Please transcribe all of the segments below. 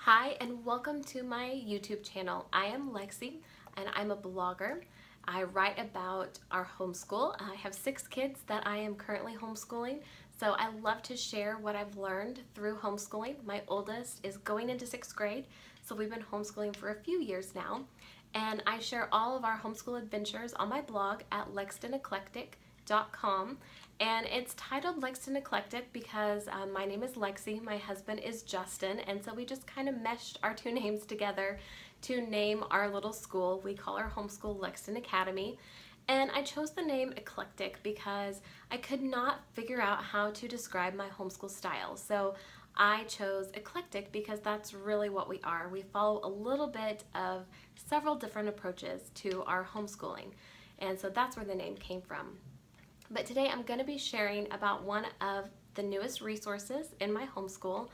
Hi and welcome to my YouTube channel. I am Lexi and I'm a blogger. I write about our homeschool. I have 6 kids that I am currently homeschooling, so I love to share what I've learned through homeschooling. My oldest is going into 6th grade, so we've been homeschooling for a few years now, and I share all of our homeschool adventures on my blog at lextoneclectic.com. And it's titled Lexton Eclectic because my name is Lexi, my husband is Justin, and so we just kind of meshed our 2 names together to name our little school. We call our homeschool Lexton Academy. And I chose the name Eclectic because I could not figure out how to describe my homeschool style. So I chose Eclectic because that's really what we are. We follow a little bit of several different approaches to our homeschooling. And so that's where the name came from. But today I'm going to be sharing about one of the newest resources in my homeschool.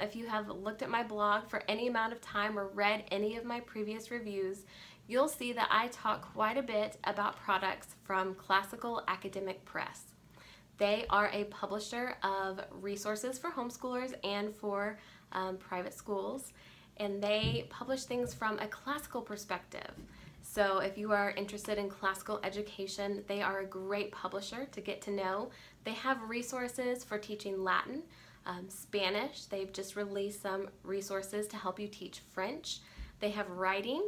If you have looked at my blog for any amount of time or read any of my previous reviews, you'll see that I talk quite a bit about products from Classical Academic Press. They are a publisher of resources for homeschoolers and for private schools, and they publish things from a classical perspective. So if you are interested in classical education, they are a great publisher to get to know. They have resources for teaching Latin, Spanish. They've just released some resources to help you teach French. They have writing.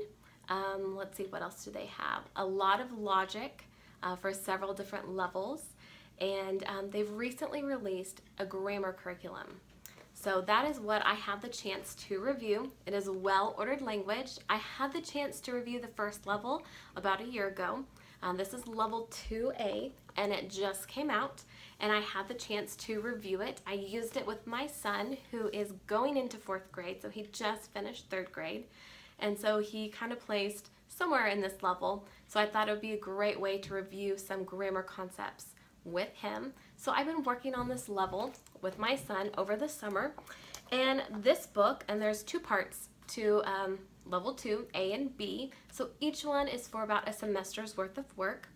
Let's see, what else do they have? A lot of logic for several different levels. And they've recently released a grammar curriculum. So that is what I had the chance to review. It is well-ordered language. I had the chance to review the first level about a year ago. This is level 2A, and it just came out, and I had the chance to review it. I used it with my son, who is going into 4th grade, so he just finished 3rd grade, and so he kind of placed somewhere in this level, so I thought it would be a great way to review some grammar concepts with him. So I've been working on this level with my son over the summer, and this book, and there's 2 parts to level 2, A and B, so each one is for about a semester's worth of work,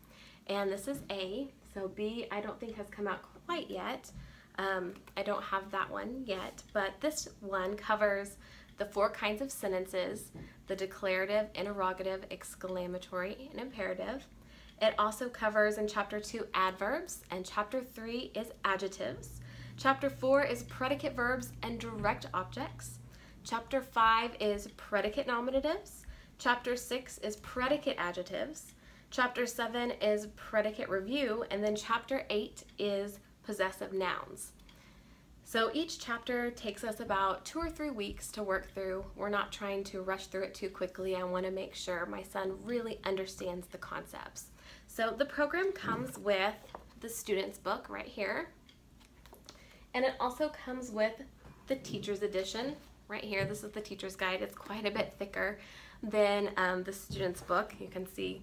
and this is A, so B I don't think has come out quite yet. I don't have that one yet, but this one covers the 4 kinds of sentences: the declarative, interrogative, exclamatory, and imperative. It also covers in Chapter 2 adverbs, and Chapter 3 is adjectives. Chapter 4 is predicate verbs and direct objects. Chapter 5 is predicate nominatives. Chapter 6 is predicate adjectives. Chapter 7 is predicate review, and then Chapter 8 is possessive nouns. So each chapter takes us about 2 or 3 weeks to work through. We're not trying to rush through it too quickly. I want to make sure my son really understands the concepts. So the program comes with the student's book right here, and it also comes with the teacher's edition right here. This is the teacher's guide. It's quite a bit thicker than the student's book. You can see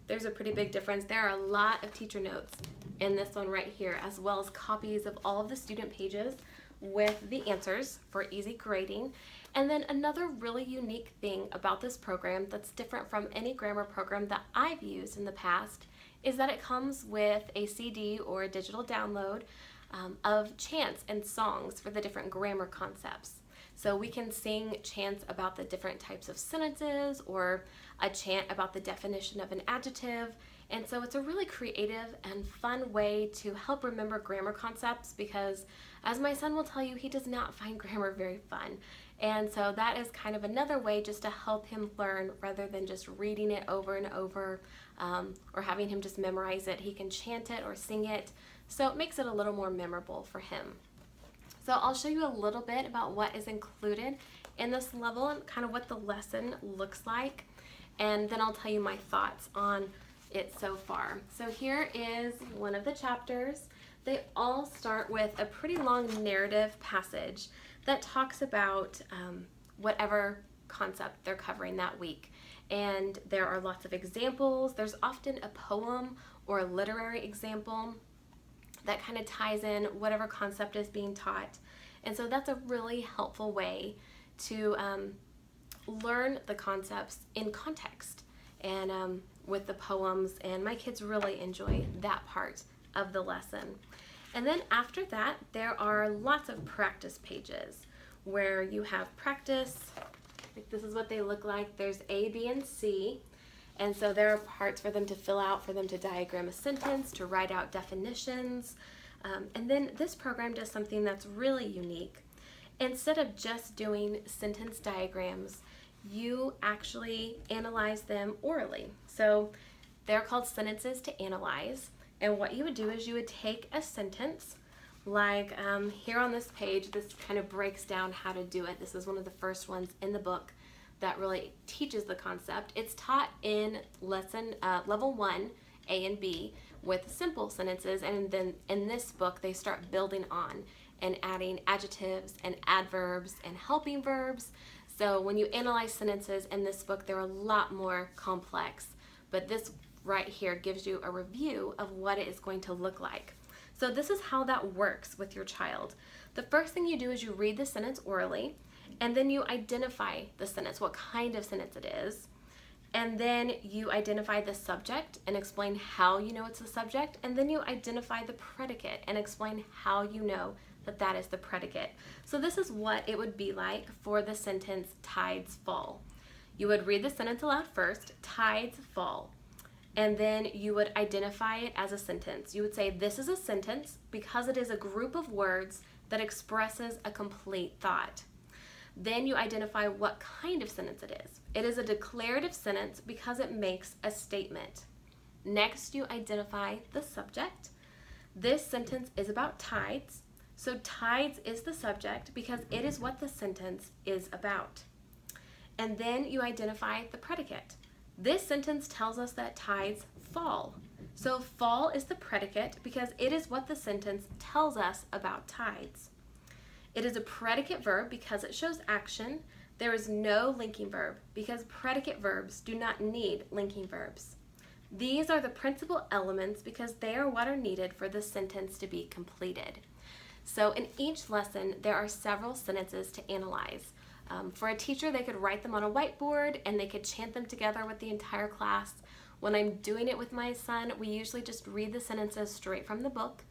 there's a pretty big difference. There are a lot of teacher notes in this one right here, as well as copies of all of the student pages with the answers for easy grading. And then another really unique thing about this program that's different from any grammar program that I've used in the past is that it comes with a CD or a digital download of chants and songs for the different grammar concepts. So we can sing chants about the different types of sentences, or a chant about the definition of an adjective. And so it's a really creative and fun way to help remember grammar concepts, because as my son will tell you, he does not find grammar very fun. And so that is kind of another way just to help him learn, rather than just reading it over and over or having him just memorize it. He can chant it or sing it, so it makes it a little more memorable for him. So I'll show you a little bit about what is included in this level and kind of what the lesson looks like, and then I'll tell you my thoughts on it so far. So here is one of the chapters. They all start with a pretty long narrative passage that talks about whatever concept they're covering that week. And there are lots of examples. There's often a poem or a literary example that kind of ties in whatever concept is being taught. And so that's a really helpful way to learn the concepts in context and with the poems, and my kids really enjoy that part of the lesson. And then after that, there are lots of practice pages where you have practice. Like this is what they look like. There's A, B, and C. And so there are parts for them to fill out, for them to diagram a sentence, to write out definitions. And then this program does something that's really unique. Instead of just doing sentence diagrams, you actually analyze them orally. So they're called sentences to analyze. And what you would do is you would take a sentence, like here on this page, this kind of breaks down how to do it. This is one of the first ones in the book that really teaches the concept. It's taught in lesson level 1, A and B, with simple sentences, and then in this book they start building on and adding adjectives and adverbs and helping verbs. So when you analyze sentences in this book, they're a lot more complex, but this right here gives you a review of what it is going to look like. So this is how that works with your child. The first thing you do is you read the sentence orally, and then you identify the sentence, what kind of sentence it is, and then you identify the subject and explain how you know it's the subject, and then you identify the predicate and explain how you know that that is the predicate. So this is what it would be like for the sentence tides fall. You would read the sentence aloud first, tides fall, and then you would identify it as a sentence. You would say this is a sentence because it is a group of words that expresses a complete thought. Then you identify what kind of sentence it is. It is a declarative sentence because it makes a statement. Next, you identify the subject. This sentence is about tides. So tides is the subject because it is what the sentence is about. And then you identify the predicate. This sentence tells us that tides fall. So fall is the predicate because it is what the sentence tells us about tides. It is a predicate verb because it shows action. There is no linking verb because predicate verbs do not need linking verbs. These are the principal elements because they are what are needed for the sentence to be completed. So in each lesson, there are several sentences to analyze. For a teacher, they could write them on a whiteboard and they could chant them together with the entire class. When I'm doing it with my son, we usually just read the sentences straight from the book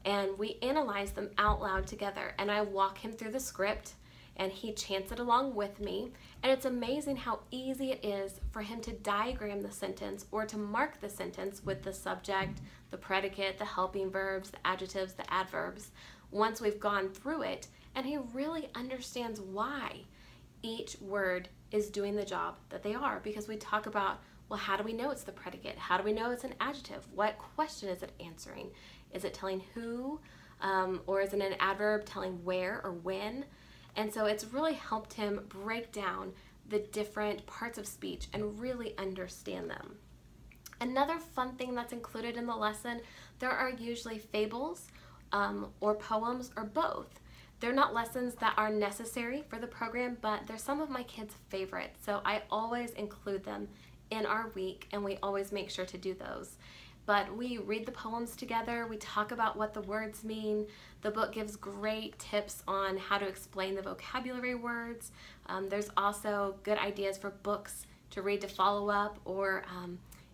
and we analyze them out loud together. And I walk him through the script and he chants it along with me. And it's amazing how easy it is for him to diagram the sentence or to mark the sentence with the subject, the predicate, the helping verbs, the adjectives, the adverbs, once we've gone through it, and he really understands why each word is doing the job that they are, because we talk about, well, how do we know it's the predicate? How do we know it's an adjective? What question is it answering? Is it telling who, or is it an adverb telling where or when? And so it's really helped him break down the different parts of speech and really understand them. Another fun thing that's included in the lesson, there are usually fables or poems or both. They're not lessons that are necessary for the program, but they're some of my kids' favorites. So I always include them in our week and we always make sure to do those. But we read the poems together, we talk about what the words mean. The book gives great tips on how to explain the vocabulary words. There's also good ideas for books to read to follow up, or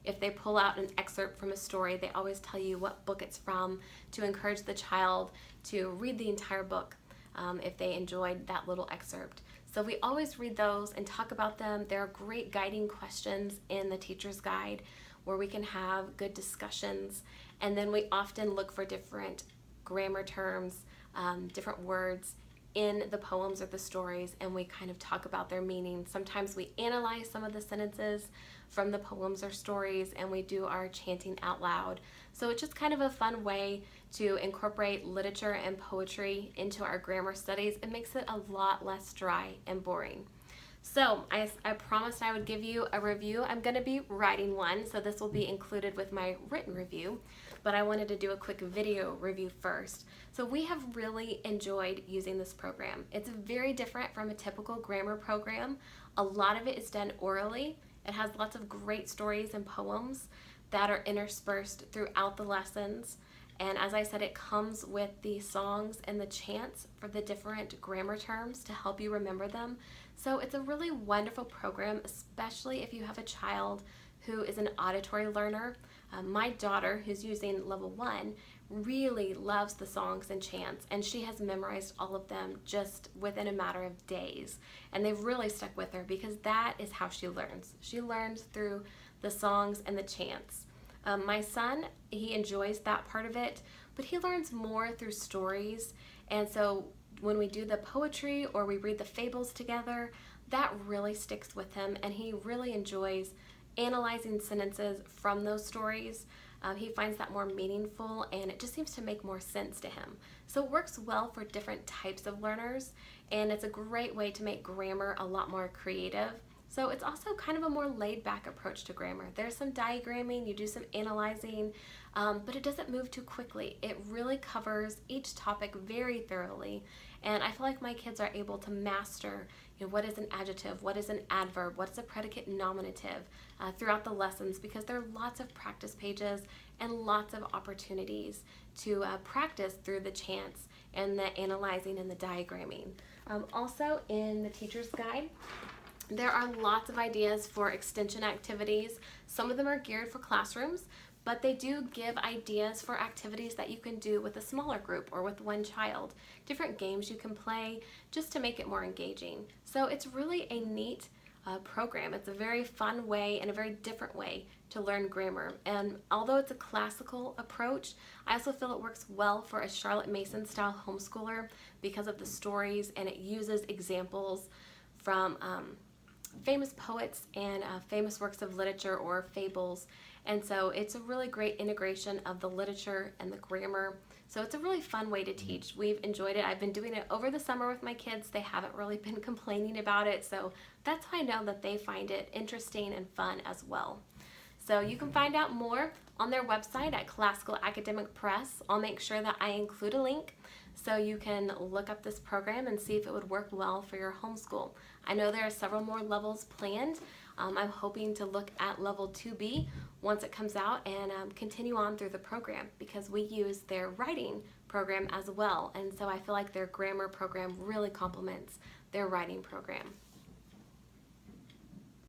if they pull out an excerpt from a story, they always tell you what book it's from to encourage the child to read the entire book if they enjoyed that little excerpt. So we always read those and talk about them. There are great guiding questions in the teacher's guide where we can have good discussions, and then we often look for different grammar terms, different words in the poems or the stories, and we kind of talk about their meaning. Sometimes we analyze some of the sentences from the poems or stories and we do our chanting out loud. So it's just kind of a fun way to incorporate literature and poetry into our grammar studies. It makes it a lot less dry and boring. So I promised I would give you a review. I'm going to be writing one, so this will be included with my written review, but I wanted to do a quick video review first. So we have really enjoyed using this program. It's very different from a typical grammar program. A lot of it is done orally. It has lots of great stories and poems that are interspersed throughout the lessons. And as I said, it comes with the songs and the chants for the different grammar terms to help you remember them. So it's a really wonderful program, especially if you have a child who is an auditory learner. My daughter, who's using level 1, really loves the songs and chants, and she has memorized all of them just within a matter of days. And they've really stuck with her because that is how she learns. She learns through the songs and the chants. My son, he enjoys that part of it, but he learns more through stories. And so when we do the poetry or we read the fables together, that really sticks with him, and he really enjoys analyzing sentences from those stories. He finds that more meaningful, and it just seems to make more sense to him. So it works well for different types of learners, and it's a great way to make grammar a lot more creative. So it's also kind of a more laid-back approach to grammar. There's some diagramming, you do some analyzing, but it doesn't move too quickly. It really covers each topic very thoroughly, and I feel like my kids are able to master, what is an adjective, what is an adverb, what is a predicate nominative throughout the lessons, because there are lots of practice pages and lots of opportunities to practice through the chants and the analyzing and the diagramming. Also in the teacher's guide, there are lots of ideas for extension activities. Some of them are geared for classrooms, but they do give ideas for activities that you can do with a smaller group or with one child. Different games you can play just to make it more engaging. So it's really a neat program. It's a very fun way and a very different way to learn grammar. And although it's a classical approach, I also feel it works well for a Charlotte Mason style homeschooler because of the stories, and it uses examples from famous poets and famous works of literature or fables. And so it's a really great integration of the literature and the grammar. So it's a really fun way to teach. We've enjoyed it. I've been doing it over the summer with my kids. They haven't really been complaining about it. So that's how I know that they find it interesting and fun as well. So you can find out more on their website at Classical Academic Press. I'll make sure that I include a link so you can look up this program and see if it would work well for your homeschool. I know there are several more levels planned. I'm hoping to look at level 2B once it comes out and continue on through the program, because we use their writing program as well. And so I feel like their grammar program really complements their writing program.